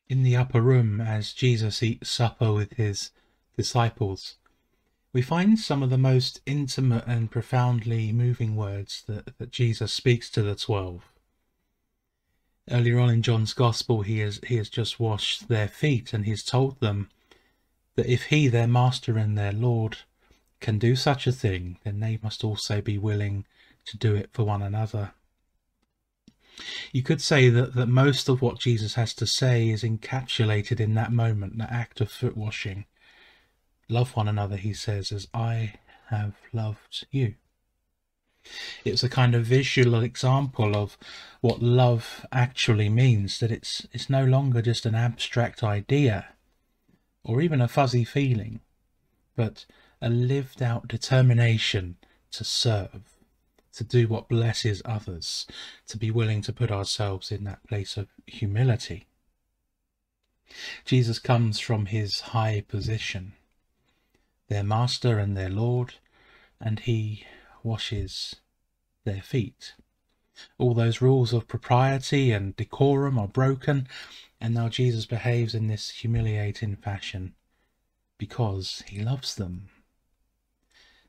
In the upper room, as Jesus eats supper with his disciples, we find some of the most intimate and profoundly moving words that Jesus speaks to the 12. Earlier on in John's Gospel, he has just washed their feet, and he's told them that if he, their master and their Lord, can do such a thing, then they must also be willing to do it for one another. You could say that most of what Jesus has to say is encapsulated in that moment, that act of foot washing. Love one another, he says, as I have loved you. It's a kind of visual example of what love actually means, that it's no longer just an abstract idea or even a fuzzy feeling, but a lived out determination to serve, to do what blesses others, to be willing to put ourselves in that place of humility. Jesus comes from his high position, their master and their Lord, and he washes their feet. All those rules of propriety and decorum are broken, and now Jesus behaves in this humiliating fashion because he loves them.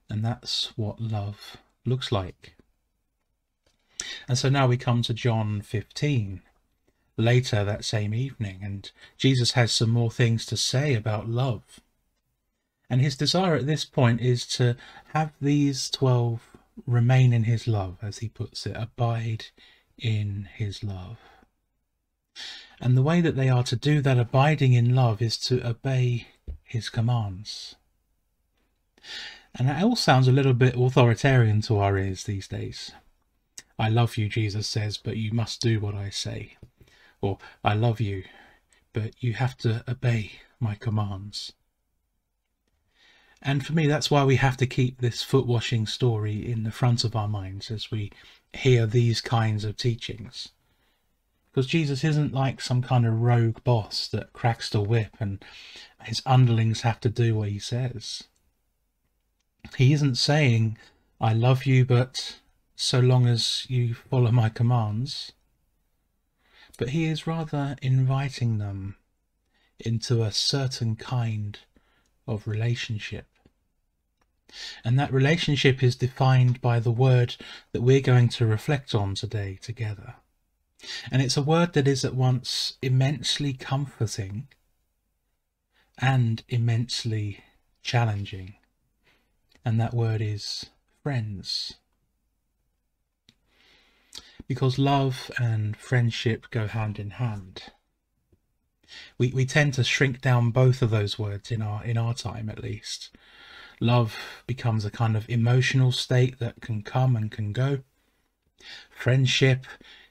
And that's what love looks like. And so now we come to John 15, later that same evening, and Jesus has some more things to say about love. And his desire at this point is to have these 12 remain in his love, as he puts it, abide in his love. And the way that they are to do that abiding in love is to obey his commands. And that all sounds a little bit authoritarian to our ears these days. I love you, Jesus says, but you must do what I say. Or, I love you, but you have to obey my commands. And for me, that's why we have to keep this foot washing story in the front of our minds as we hear these kinds of teachings. Because Jesus isn't like some kind of rogue boss that cracks the whip and his underlings have to do what he says. He isn't saying, I love you, but so long as you follow my commands. But he is rather inviting them into a certain kind of relationship. And that relationship is defined by the word that we're going to reflect on today together. And it's a word that is at once immensely comforting and immensely challenging. And that word is friends. Because love and friendship go hand in hand. We tend to shrink down both of those words in our time, at least. Love becomes a kind of emotional state that can come and can go. Friendship,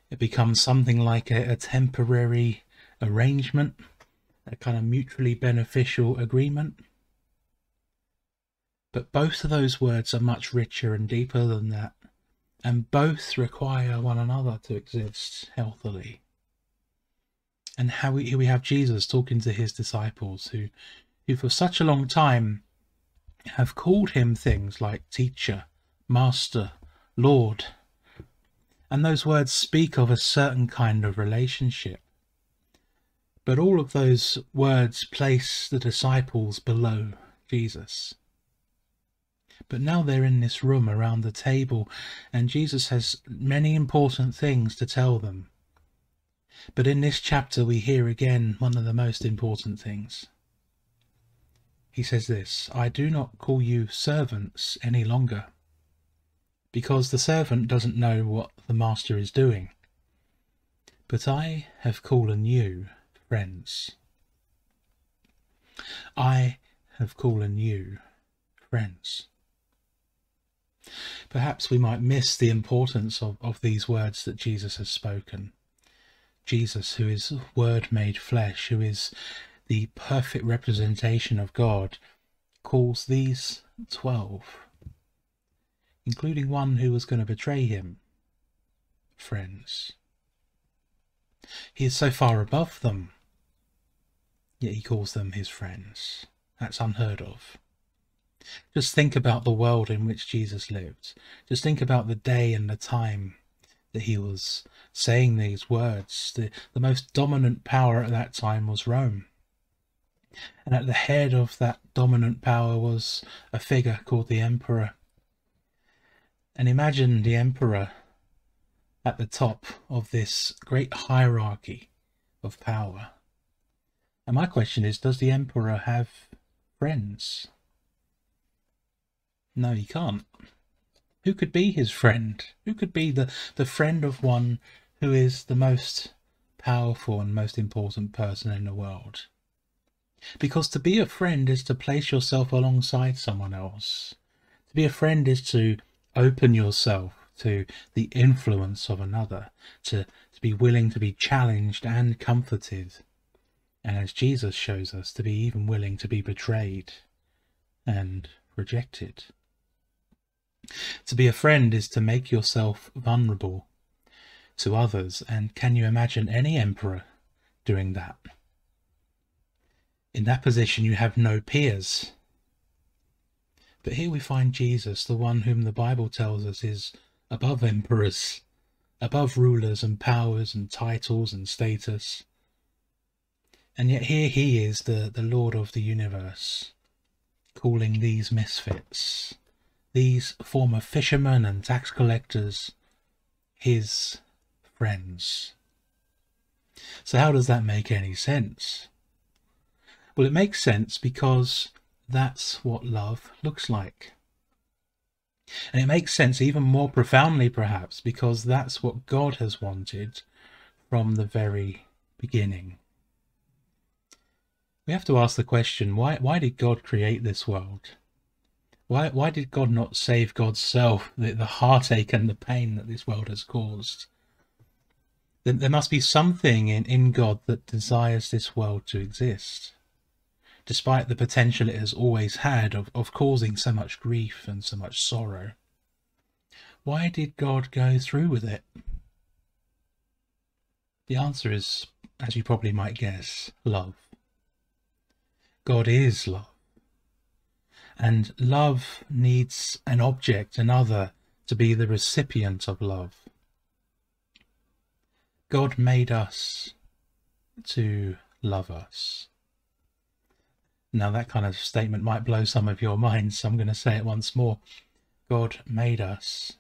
it becomes something like a temporary arrangement, a kind of mutually beneficial agreement. But both of those words are much richer and deeper than that, and both require one another to exist healthily. And here we have Jesus talking to his disciples who for such a long time have called him things like teacher, master, Lord. And those words speak of a certain kind of relationship. But all of those words place the disciples below Jesus. But now they're in this room around the table, and Jesus has many important things to tell them. But in this chapter we hear again one of the most important things. He says this, I do not call you servants any longer, because the servant doesn't know what the master is doing. But I have called you friends. I have called you friends. Perhaps we might miss the importance of these words that Jesus has spoken. Jesus, who is Word made flesh, who is the perfect representation of God, calls these 12, including one who was going to betray him, friends. He is so far above them, yet he calls them his friends. That's unheard of. Just think about the world in which Jesus lived. Just think about the day and the time that he was saying these words. The most dominant power at that time was Rome. And at the head of that dominant power was a figure called the emperor. And imagine the emperor at the top of this great hierarchy of power. And my question is, does the emperor have friends? No, he can't. Who could be his friend? Who could be the friend of one who is the most powerful and most important person in the world? Because to be a friend is to place yourself alongside someone else. To be a friend is to open yourself to the influence of another, to be willing to be challenged and comforted. And as Jesus shows us, to be even willing to be betrayed and rejected. To be a friend is to make yourself vulnerable to others. And can you imagine any emperor doing that? In that position, you have no peers. But here we find Jesus, the one whom the Bible tells us is above emperors, above rulers and powers and titles and status. And yet here he is, the Lord of the universe, calling these misfits, these former fishermen and tax collectors, his friends. So how does that make any sense? Well, it makes sense because that's what love looks like. And it makes sense even more profoundly, perhaps, because that's what God has wanted from the very beginning. We have to ask the question, why did God create this world? Why did God not save God's self, the heartache and the pain that this world has caused? There must be something in God that desires this world to exist, despite the potential it has always had of causing so much grief and so much sorrow. Why did God go through with it? The answer is, as you probably might guess, love. God is love. And love needs an object, another, to be the recipient of love. God made us to love us. Now that kind of statement might blow some of your minds, so I'm going to say it once more. God made us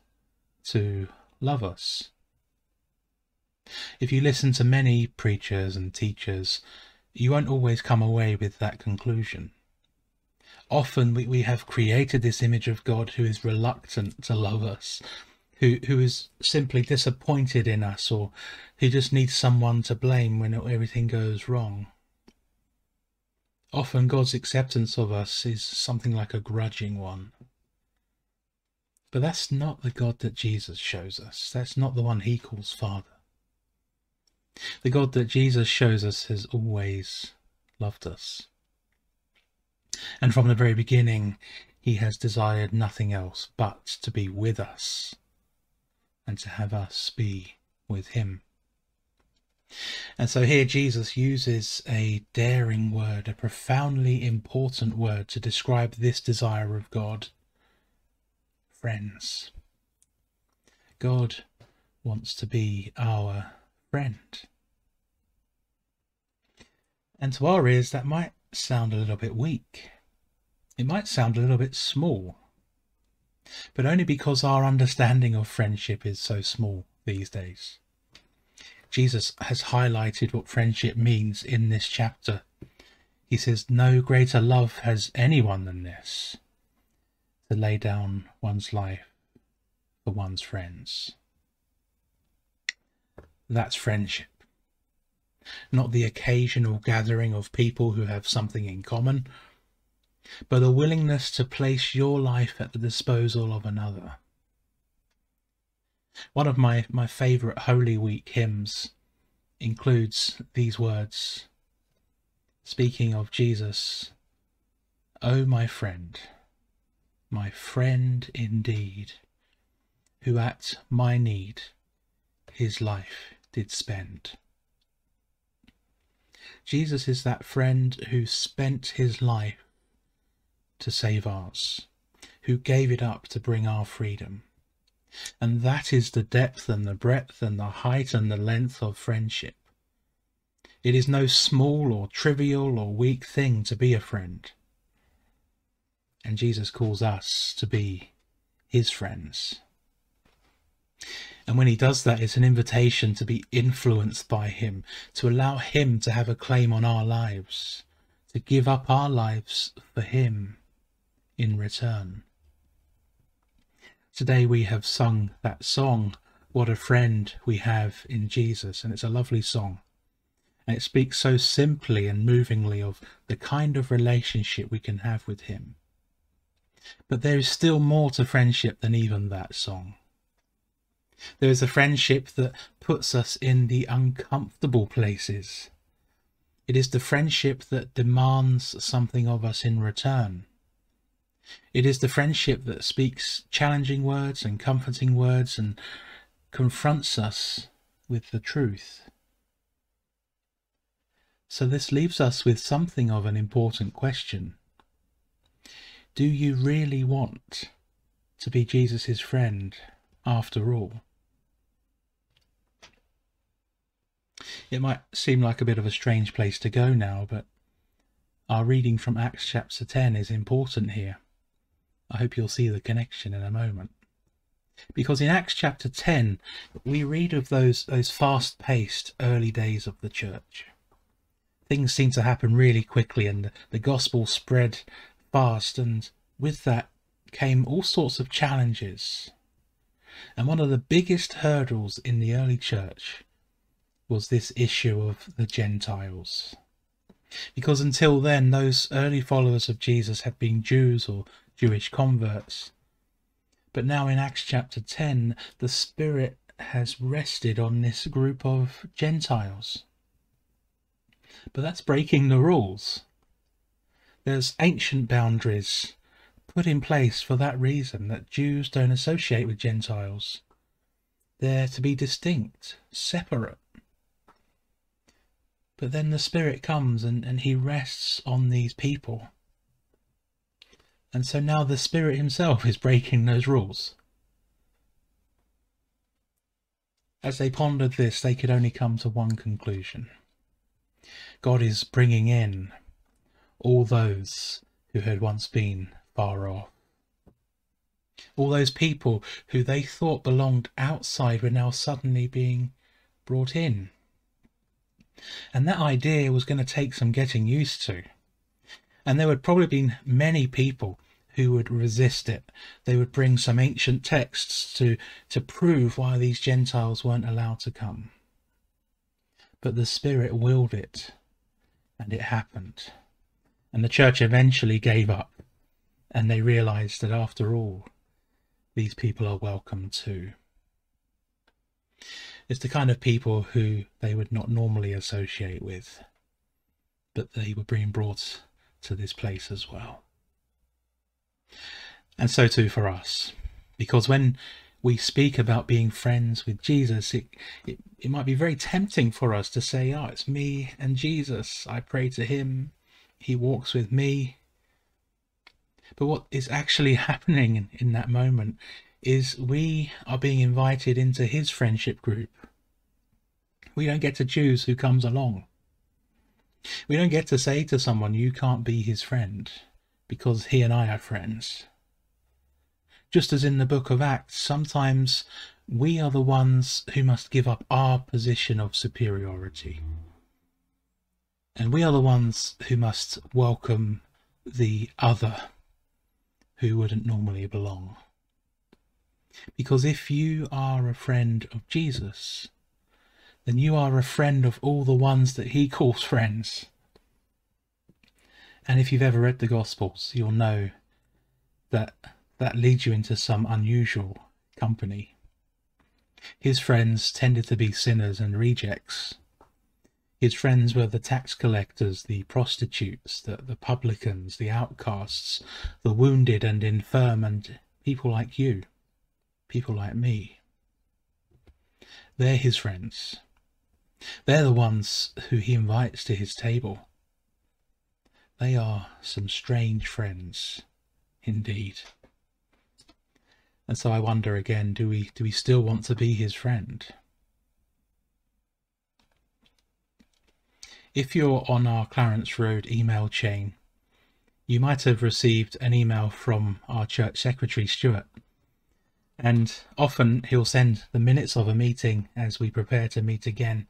to love us. If you listen to many preachers and teachers, you won't always come away with that conclusion. Often we have created this image of God who is reluctant to love us, who is simply disappointed in us, or who just needs someone to blame when everything goes wrong. Often God's acceptance of us is something like a grudging one. But that's not the God that Jesus shows us. That's not the one he calls Father. The God that Jesus shows us has always loved us. And from the very beginning, he has desired nothing else but to be with us and to have us be with him. And so here Jesus uses a daring word, a profoundly important word to describe this desire of God. Friends. God wants to be our friend. And to our ears that might sound a little bit weak. It might sound a little bit small. But only because our understanding of friendship is so small these days. Jesus has highlighted what friendship means in this chapter. He says, no greater love has anyone than this, to lay down one's life for one's friends. That's friendship. Not the occasional gathering of people who have something in common, but a willingness to place your life at the disposal of another. One of my favourite Holy Week hymns includes these words, speaking of Jesus, "O my friend indeed, who at my need his life did spend." Jesus is that friend who spent his life to save ours, who gave it up to bring our freedom, And that is the depth and the breadth and the height and the length of friendship. It is no small or trivial or weak thing to be a friend. And Jesus calls us to be his friends. And when he does that, it's an invitation to be influenced by him, to allow him to have a claim on our lives, to give up our lives for him in return. Today we have sung that song, What a Friend We Have in Jesus, and it's a lovely song. And it speaks so simply and movingly of the kind of relationship we can have with him. But there is still more to friendship than even that song. There is a friendship that puts us in the uncomfortable places. It is the friendship that demands something of us in return. It is the friendship that speaks challenging words and comforting words and confronts us with the truth. So this leaves us with something of an important question. Do you really want to be Jesus' friend after all? It might seem like a bit of a strange place to go now, but our reading from Acts chapter 10 is important here. I hope you'll see the connection in a moment. Because in Acts chapter 10, we read of those fast-paced early days of the church. Things seem to happen really quickly, and the gospel spread fast, and with that came all sorts of challenges. And one of the biggest hurdles in the early church was this issue of the Gentiles. Because until then, those early followers of Jesus had been Jews or Jewish converts. But now in Acts chapter 10, the Spirit has rested on this group of Gentiles. But that's breaking the rules. There's ancient boundaries put in place for that reason, that Jews don't associate with Gentiles. They're to be distinct, separate. But then the Spirit comes and he rests on these people. And so now the Spirit himself is breaking those rules. As they pondered this, they could only come to one conclusion. God is bringing in all those who had once been far off. All those people who they thought belonged outside were now suddenly being brought in. And that idea was going to take some getting used to. And there would probably been many people who would resist it. They would bring some ancient texts to prove why these Gentiles weren't allowed to come. But the Spirit willed it, and it happened. And the church eventually gave up, and they realized that after all, these people are welcome too. It's the kind of people who they would not normally associate with, but they were being brought to this place as well. And so too for us, because when we speak about being friends with Jesus, it might be very tempting for us to say, oh, it's me and Jesus. I pray to him. He walks with me. But what is actually happening in that moment is we are being invited into his friendship group. We don't get to choose who comes along. We don't get to say to someone, you can't be his friend, because he and I are friends. Just as in the book of Acts, sometimes we are the ones who must give up our position of superiority. And we are the ones who must welcome the other who wouldn't normally belong. Because if you are a friend of Jesus, then you are a friend of all the ones that he calls friends. And if you've ever read the Gospels, you'll know that that leads you into some unusual company. His friends tended to be sinners and rejects. His friends were the tax collectors, the prostitutes, the publicans, the outcasts, the wounded and infirm, and people like you, people like me. They're his friends. They're the ones who he invites to his table. They are some strange friends indeed. And so I wonder again, do we still want to be his friend? If you're on our Clarence Road email chain, you might have received an email from our church secretary, Stuart. And often he'll send the minutes of a meeting as we prepare to meet again.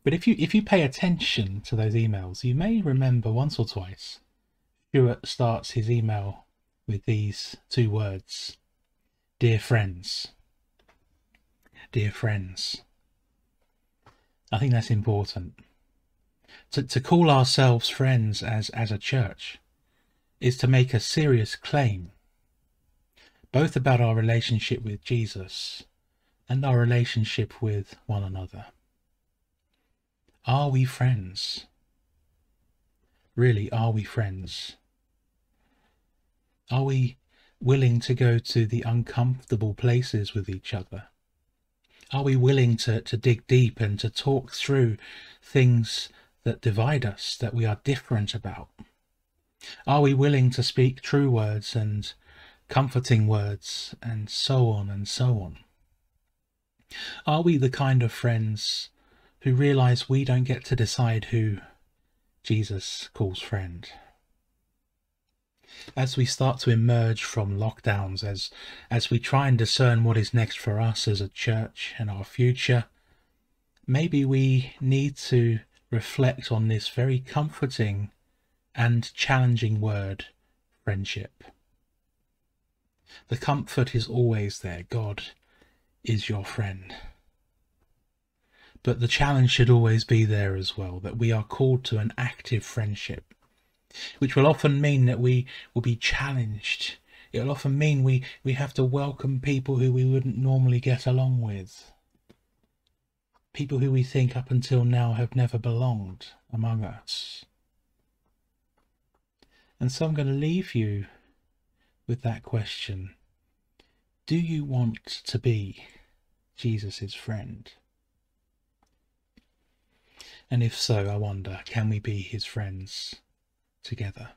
But if you pay attention to those emails, you may remember once or twice, Stuart starts his email with these two words: dear friends. Dear friends. I think that's important. To call ourselves friends as a church is to make a serious claim, both about our relationship with Jesus and our relationship with one another. Are we friends? Really, are we friends? Are we willing to go to the uncomfortable places with each other? Are we willing to dig deep and to talk through things that divide us, that we are different about? Are we willing to speak true words and comforting words, and so on and so on? Are we the kind of friends who realize we don't get to decide who Jesus calls friend? As we start to emerge from lockdowns, as we try and discern what is next for us as a church and our future, maybe we need to reflect on this very comforting and challenging word, friendship. The comfort is always there. God is your friend. But the challenge should always be there as well, that we are called to an active friendship, which will often mean that we will be challenged. It will often mean we have to welcome people who we wouldn't normally get along with. People who we think up until now have never belonged among us. And so I'm going to leave you with that question. Do you want to be Jesus' friend? And if so, I wonder, can we be his friends together?